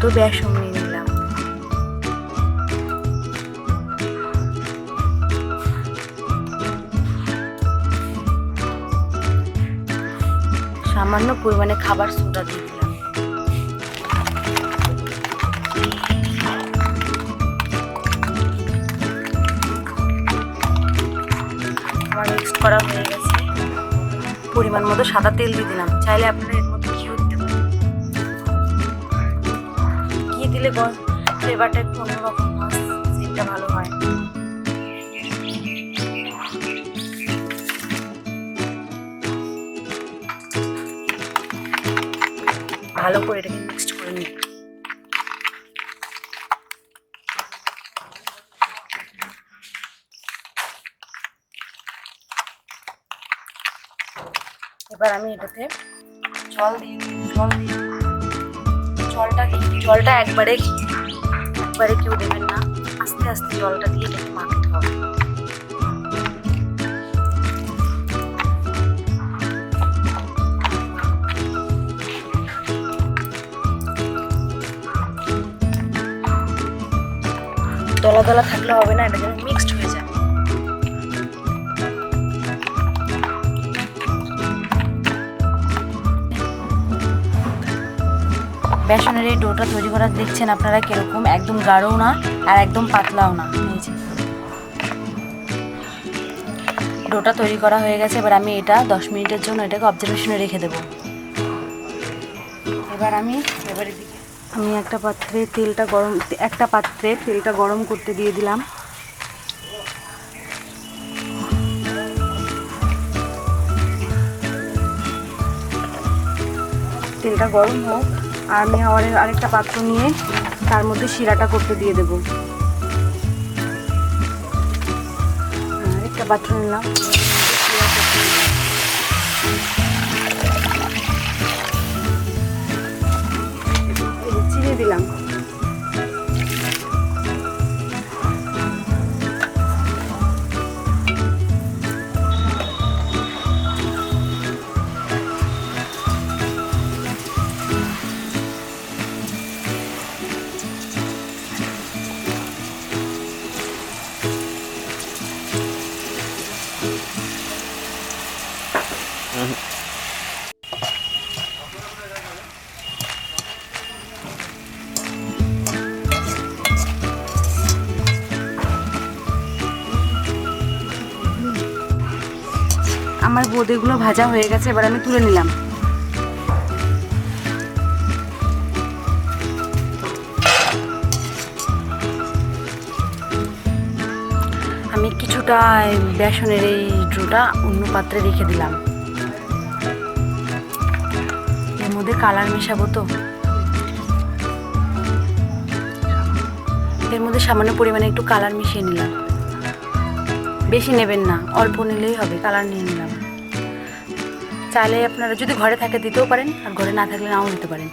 একটু বেসন নিয়ে নিলাম। সামান্য পরিমাণে খাবার সোডা দিয়ে দিলাম। আমার মিক্স করা হয়ে গেছে। পরিমাণ মতো সাদা তেল দিয়ে দিলাম, চাইলে আপনারা এর মধ্যে ঘিও দিতে পারেন। ঘি দিলে ফ্লেভারটা একটু অন্যরকম হয়, সেটা ভালো হয়। ভালো করে এটাকে মিক্সড করে নিই। এবার আমি এটাতে জলটা একবারে কেউ দেবেন না, আস্তে আস্তে জলটা দিয়ে এটাকে মাখতে হবে। দলা দলা থাকলে হবে না, এটা যেন মিক্সড হয়ে যায়। বেসনের এই ডোটা তৈরি করা দেখছেন আপনারা কিরকম, একদম গাঢ়ও না আর একদম পাতলাও না। ডোটা তৈরি করা হয়ে গেছে। এবার আমি এটা 10 মিনিটের জন্য এটাকে অবজারভেশনে রেখে দেবো। এবার আমি একটা পাত্রে তেলটা গরম করতে দিয়ে দিলাম। তেলটা গরম হোক, আর আমি আরেকটা পাত্র নিয়ে তার মধ্যে শিরাটা করতে দিয়ে দেব। আরেকটা পাত্র নিলাম, চিনি দিলাম। আমার বোঁদেগুলো ভাজা হয়ে গেছে, এবার আমি তুলে নিলাম। আমি কিছুটা বেসনের এই ডোটা অন্য পাত্রে রেখে দিলাম। এর মধ্যে কালার মেশাবো, তো এর মধ্যে সামান্য পরিমাণে একটু কালার মিশিয়ে নিলাম। বেশি নেবেন না, অল্প নিলেই হবে। কালার নিয়ে নিলাম। চাইলে আপনারা যদি ঘরে থাকে দিতেও পারেন, আর ঘরে না থাকলে নাও দিতে পারেন।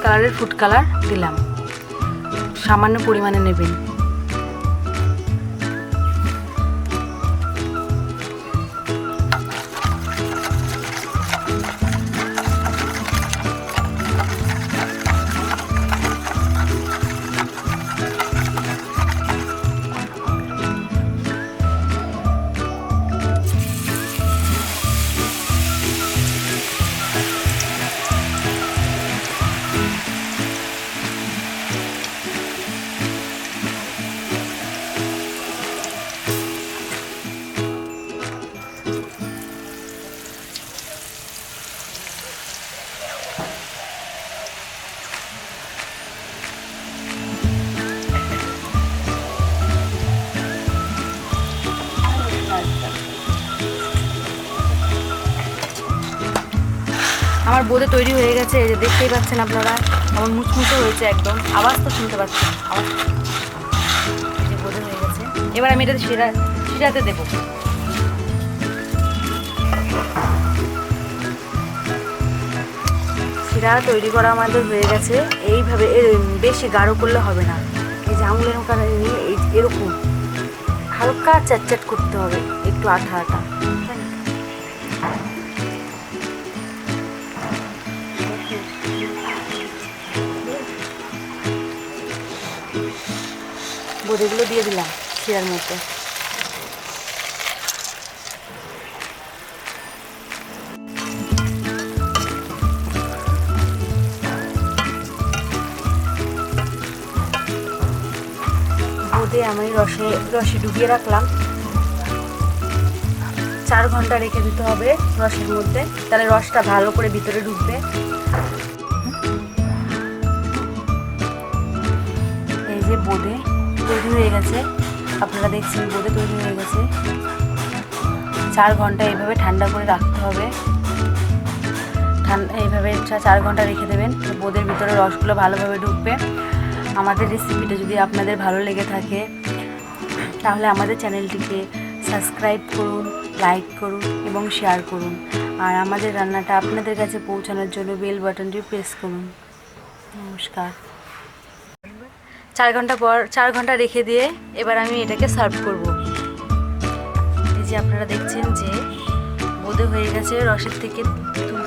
কালারের ফুড কালার দিলাম, সামান্য পরিমাণে নেবেন। আমার বোঁদে তৈরি হয়ে গেছে, এই যে দেখতেই পাচ্ছেন আপনারা, আমার মুচমুচে হয়েছে একদম। আওয়াজ তো শুনতে পাচ্ছেন, আওয়াজ। এই যে বোঁদে হয়ে গেছে। এবার আমি এটা শিরাতে দেবো। শিরা তৈরি করা আমাদের হয়ে গেছে। এইভাবে বেশি গাঢ় করলে হবে না, এই যে আঙুলের ওখানে নিয়ে এরকম হালকা চ্যাটচ্যাট করতে হবে, একটু আঠা আঠা। বোঁদেগুলো দিয়ে দিলাম শিরার মধ্যে। বোঁদে আমি রসে ডুবিয়ে রাখলাম। 4 ঘন্টা রেখে দিতে হবে রসের মধ্যে, তাহলে রসটা ভালো করে ভিতরে ঢুকবে। এই যে বোঁদে তৈরি হয়ে গেছে, আপনারা দেখছেন বোঁদে তৈরি হয়ে গেছে। 4 ঘন্টা এইভাবে ঠান্ডা করে রাখতে হবে। এইভাবে 4 ঘন্টা রেখে দেবেন, বোঁদের ভিতরে রসগুলো ভালোভাবে ঢুকবে। আমাদের রেসিপিটা যদি আপনাদের ভালো লেগে থাকে তাহলে আমাদের চ্যানেলটিকে সাবস্ক্রাইব করুন, লাইক করুন এবং শেয়ার করুন। আর আমাদের রান্নাটা আপনাদের কাছে পৌঁছানোর জন্য বেল বাটনটি প্রেস করুন। নমস্কার। 4 ঘন্টা রেখে দিয়ে এবার আমি এটাকে সার্ভ করব। এই যে আপনারা দেখছেন যে বোঁদে হয়ে গেছে, রসের থেকে তুলে